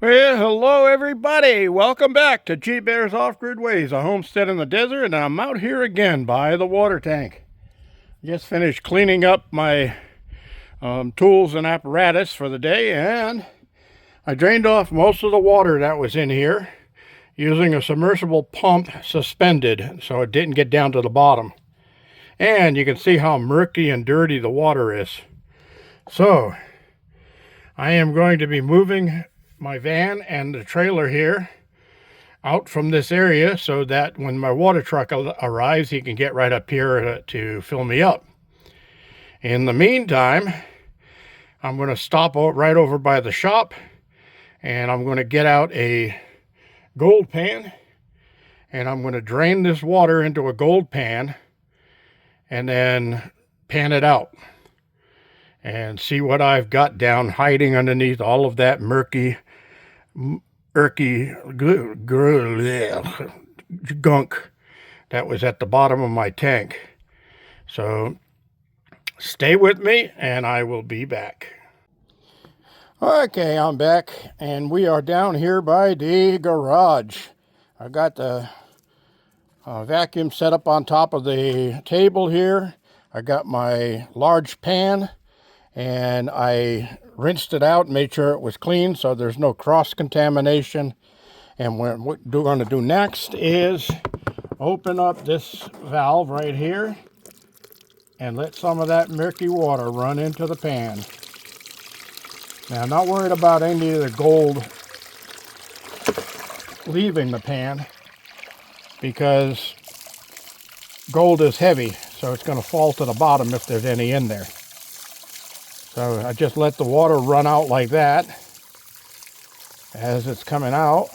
Well, hello everybody. Welcome back to G Bear's Off-Grid Ways, a homestead in the desert, and I'm out here again by the water tank. Just finished cleaning up my tools and apparatus for the day, and I drained off most of the water that was in here using a submersible pump suspended, so it didn't get down to the bottom. And you can see how murky and dirty the water is. So, I am going to be moving my van and the trailer here out from this area so that when my water truck arrives, he can get right up here to fill me up. In the meantime, I'm going to stop right over by the shop, and I'm going to get out a gold pan, and I'm going to drain this water into a gold pan and then pan it out and see what I've got down hiding underneath all of that murky gunk that was at the bottom of my tank. So stay with me and I will be back. Okay, I'm back and we are down here by the garage. I got the vacuum set up on top of the table here. I got my large pan and I rinsed it out, made sure it was clean so there's no cross-contamination. And what we're going to do next is open up this valve right here and let some of that murky water run into the pan. Now, I'm not worried about any of the gold leaving the pan because gold is heavy, so it's going to fall to the bottom if there's any in there. So I just let the water run out like that as it's coming out.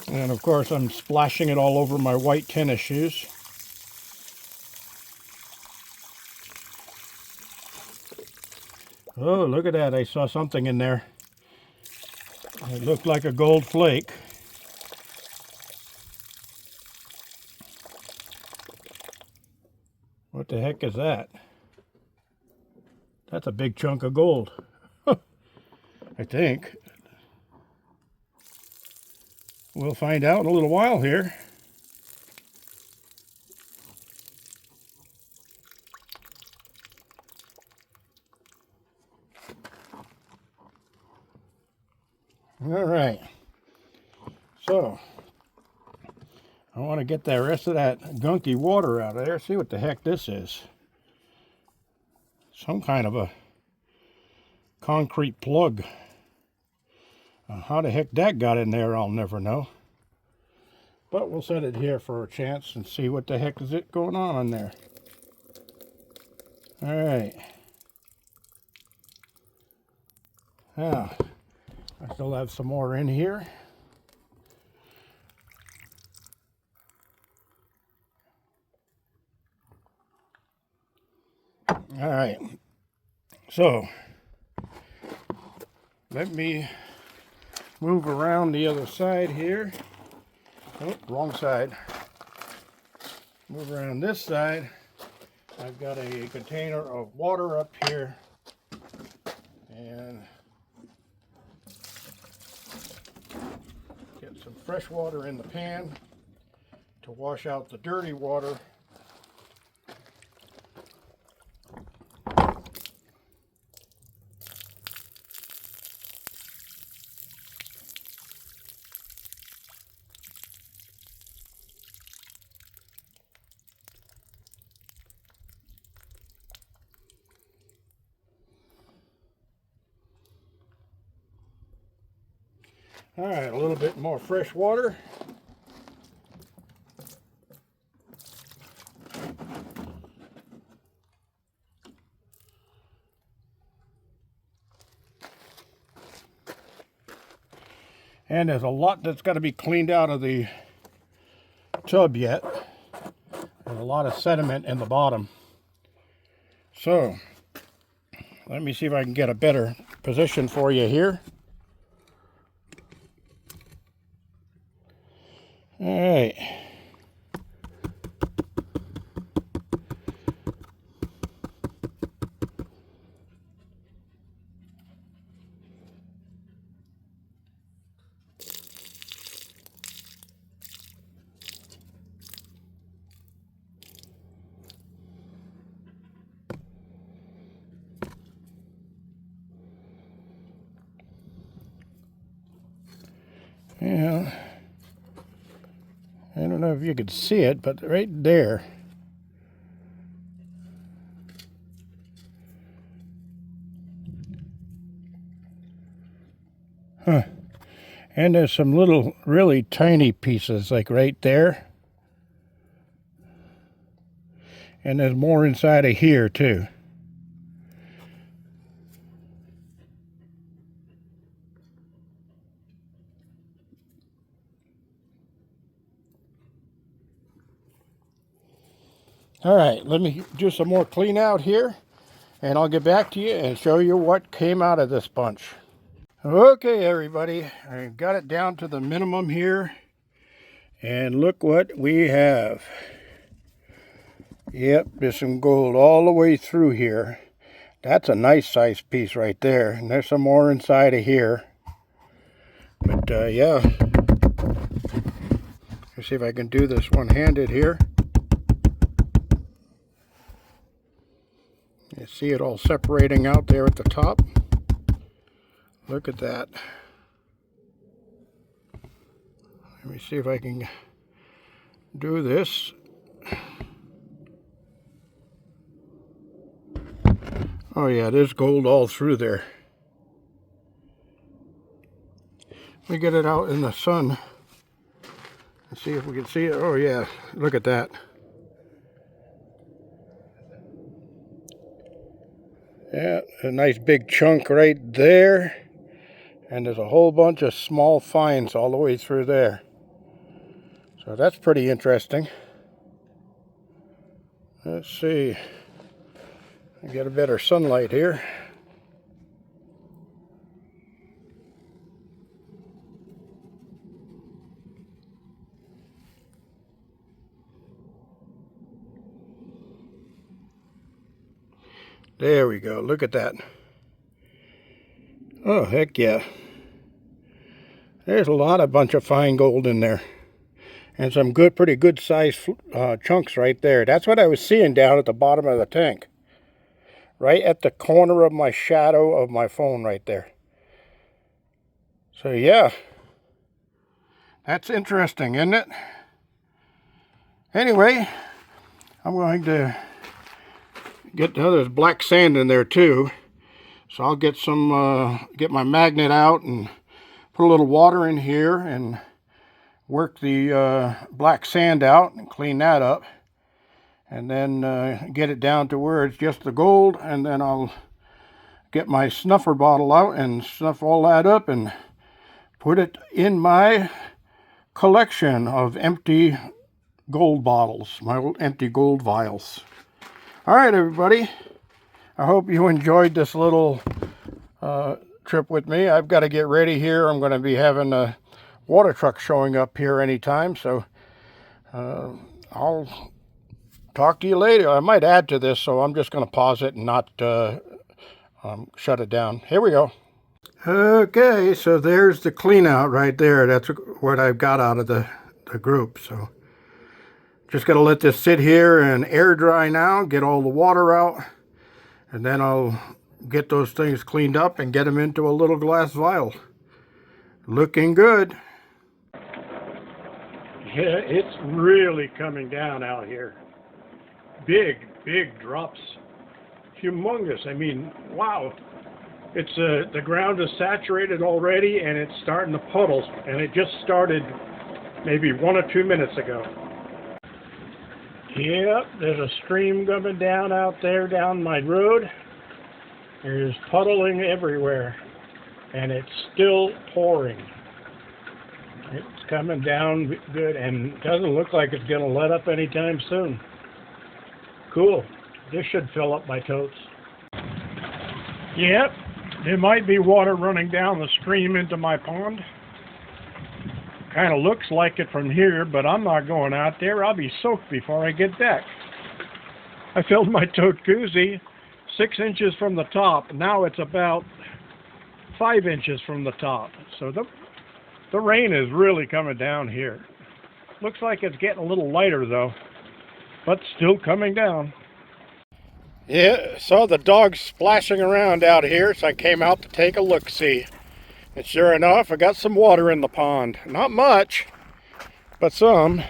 And of course I'm splashing it all over my white tennis shoes. Oh, look at that. I saw something in there. It looked like a gold flake. What the heck is that? That's a big chunk of gold. I think. We'll find out in a little while here. All right. So, I want to get the rest of that gunky water out of there. See what the heck this is. Some kind of a concrete plug. How the heck that got in there, I'll never know. But we'll set it here for a chance and see what the heck is it going on in there. All right. Now, I still have some more in here. All right. So, let me move around the other side here. Oh, wrong side. Move around this side. I've got a container of water up here. And get some fresh water in the pan to wash out the dirty water. All right, a little bit more fresh water. And there's a lot that's got to be cleaned out of the tub yet. There's a lot of sediment in the bottom. So, let me see if I can get a better position for you here. All right. know if you could see it, but right there. Huh. And there's some little really tiny pieces like right there. And there's more inside of here too. All right, let me do some more clean out here, and I'll get back to you and show you what came out of this bunch. Okay, everybody, I got it down to the minimum here, and look what we have. Yep, there's some gold all the way through here. That's a nice size piece right there, and there's some more inside of here. But yeah, let's see if I can do this one-handed here. You see it all separating out there at the top. Look at that. Let me see if I can do this. Oh yeah, there's gold all through there. Let me get it out in the sun and see if we can see it. Oh yeah, look at that. Yeah, a nice big chunk right there. And there's a whole bunch of small finds all the way through there. So that's pretty interesting. Let's see. I get a better sunlight here. There we go. Look at that. Oh, heck yeah. There's a bunch of fine gold in there. And some pretty good sized chunks right there. That's what I was seeing down at the bottom of the tank. Right at the corner of my shadow of my phone right there. So yeah. That's interesting, isn't it? Anyway, I'm going to there's black sand in there too. So I'll get get my magnet out and put a little water in here and work the black sand out and clean that up. And then get it down to where it's just the gold. And then I'll get my snuffer bottle out and snuff all that up and put it in my collection of empty gold bottles, my empty gold vials. All right, everybody. I hope you enjoyed this little trip with me. I've got to get ready here. I'm going to be having a water truck showing up here anytime. So I'll talk to you later. I might add to this, so I'm just going to pause it and not shut it down. Here we go. Okay, so there's the clean out right there. That's what I've got out of the group. So just got to let this sit here and air dry now, get all the water out, and then I'll get those things cleaned up and get them into a little glass vial. Looking good. Yeah, it's really coming down out here. Big drops. Humongous. I mean, wow. It's the ground is saturated already, and it's starting to puddle, and it just started maybe 1 or 2 minutes ago. Yep, there's a stream coming down out there down my road. There's puddling everywhere, and it's still pouring. It's coming down good, and it doesn't look like it's going to let up anytime soon. Cool. This should fill up my totes. Yep, there might be water running down the stream into my pond. Kind of looks like it from here, but I'm not going out there. I'll be soaked before I get back. I filled my tote koozie 6 inches from the top. Now it's about 5 inches from the top. So the rain is really coming down here. Looks like it's getting a little lighter though, but still coming down. Yeah, saw the dogs splashing around out here, so I came out to take a look-see. And sure enough, I got some water in the pond. Not much, but some.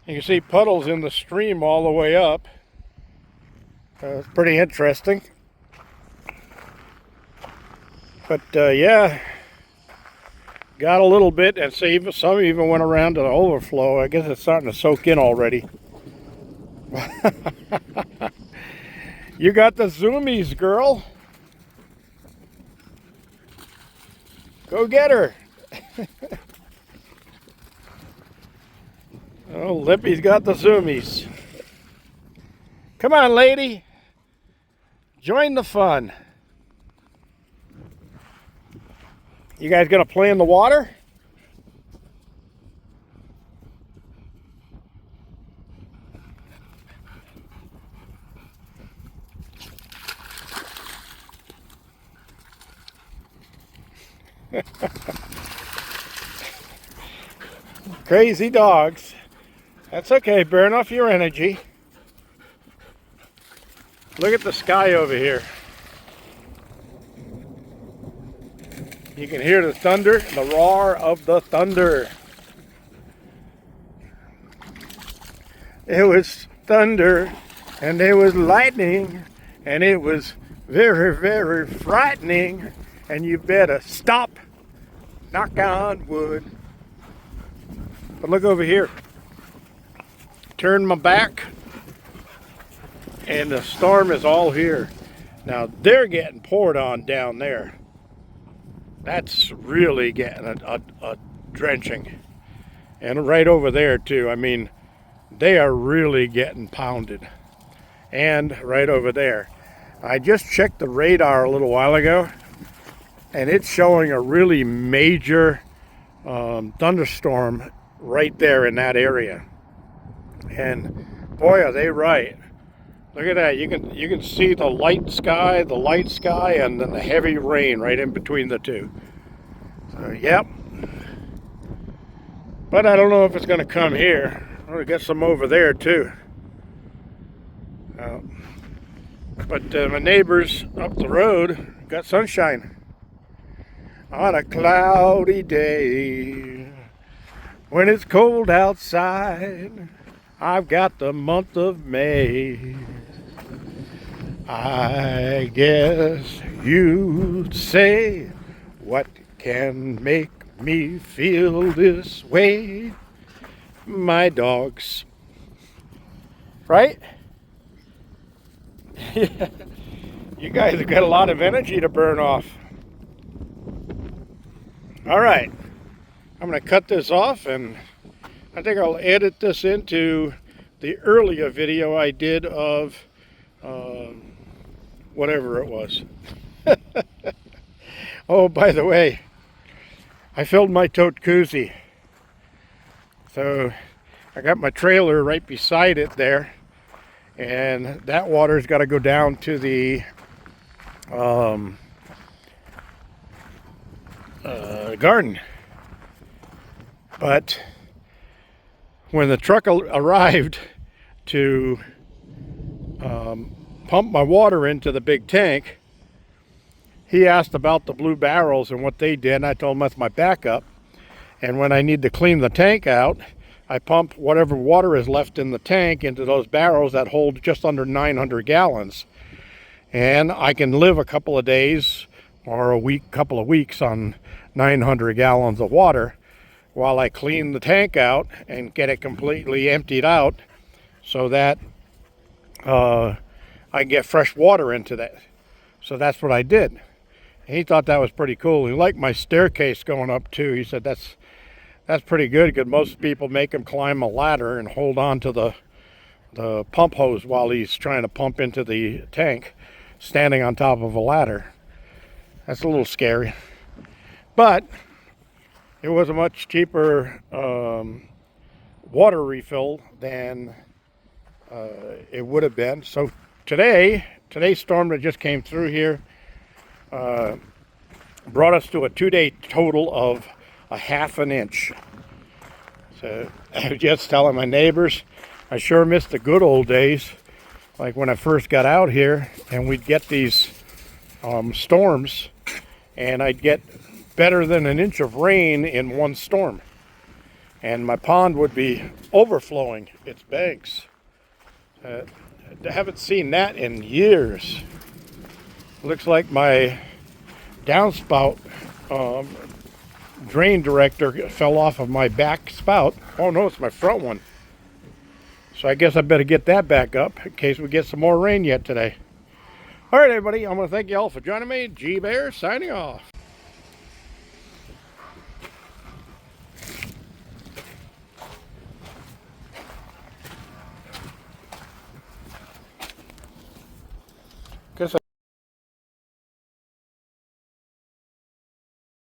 You can see puddles in the stream all the way up. It's pretty interesting. But yeah, got a little bit, and some even went around to the overflow. I guess it's starting to soak in already. You got the zoomies, girl. Go get her. Oh, Lippy's got the zoomies. Come on, lady. Join the fun. You guys gonna play in the water? Crazy dogs. That's okay, burn off your energy. Look at the sky over here. You can hear the thunder, the roar of the thunder. It was thunder, and there was lightning, and it was very, very frightening, and you better stop, knock on wood. But look over here. Turn my back, and the storm is all here. Now they're getting poured on down there. That's really getting a drenching. And right over there too. I mean, they are really getting pounded. And right over there. I just checked the radar a little while ago, and it's showing a really major thunderstorm right there in that area. And boy, are they right. Look at that. You can see the light sky, and then the heavy rain right in between the two. So, yep. But I don't know if it's going to come here. I'm going to get some over there too. But my neighbors up the road got sunshine on a cloudy day. When it's cold outside, I've got the month of May. I guess you'd say, what can make me feel this way? My dogs. Right? You guys have got a lot of energy to burn off. All right. I'm going to cut this off, and I think I'll edit this into the earlier video I did of whatever it was. Oh, by the way, I filled my tote koozie. So I got my trailer right beside it there, and that water's got to go down to the garden. But when the truck arrived to pump my water into the big tank, he asked about the blue barrels and what they did, and I told him that's my backup. And when I need to clean the tank out, I pump whatever water is left in the tank into those barrels that hold just under 900 gallons. And I can live a couple of days or couple of weeks on 900 gallons of water while I clean the tank out and get it completely emptied out so that I can get fresh water into that. So that's what I did. He thought that was pretty cool. He liked my staircase going up too. He said that's pretty good, because most people make him climb a ladder and hold on to the pump hose while he's trying to pump into the tank, standing on top of a ladder. That's a little scary. But it was a much cheaper water refill than it would have been. So today's storm that just came through here brought us to a 2-day total of a ½ an inch. So I was just telling my neighbors, I sure miss the good old days, like when I first got out here and we'd get these storms, and I'd get better than an inch of rain in one storm. and my pond would be overflowing its banks. I haven't seen that in years. Looks like my downspout drain director fell off of my back spout. Oh no, it's my front one. So I guess I better get that back up in case we get some more rain yet today. All right, everybody, I'm going to thank you all for joining me. G Bear signing off.